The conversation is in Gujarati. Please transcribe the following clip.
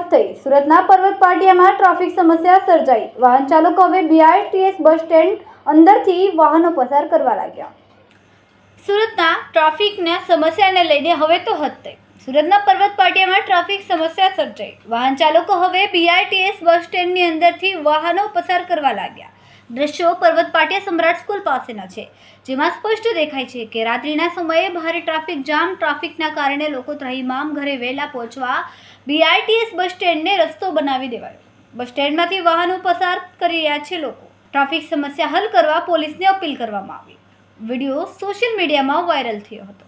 બંધ થઈ. સુરતના પર્વત પાટિયામાં ટ્રાફિક સમસ્યા સર્જાઈ. વાહન ચાલકો હવે BRTS બસ સ્ટેન્ડ અંદરથી વાહનો પસાર કરવા લાગ્યા. સુરતના ટ્રાફિકના સમસ્યાને લઈને હવે તો હદ થઈ. સુરતના પર્વત પાટિયામાં ટ્રાફિક સમસ્યા સર્જાઈ. વાહન ચાલકો હવે BRTS બસ સ્ટેન્ડની અંદરથી વાહનો પસાર કરવા લાગ્યા. દ્રશ્યો પર્વત પાટિયા સમ્રાટ સ્કૂલ પાસેના છે, જેમાં સ્પષ્ટ દેખાય છે કે રાત્રિના સમયે ભારે ટ્રાફિકના કારણે લોકો ત્રાહિમામ ઘરે વહેલા પહોંચવા BRTS બસ સ્ટેન્ડને રસ્તો બનાવી દેવાયો. બસ સ્ટેન્ડમાંથી વાહનો પસાર કરી રહ્યા છે લોકો. ટ્રાફિક સમસ્યા હલ કરવા પોલીસને અપીલ કરવામાં આવી. વિડીયો સોશિયલ મીડિયામાં વાયરલ થયો હતો.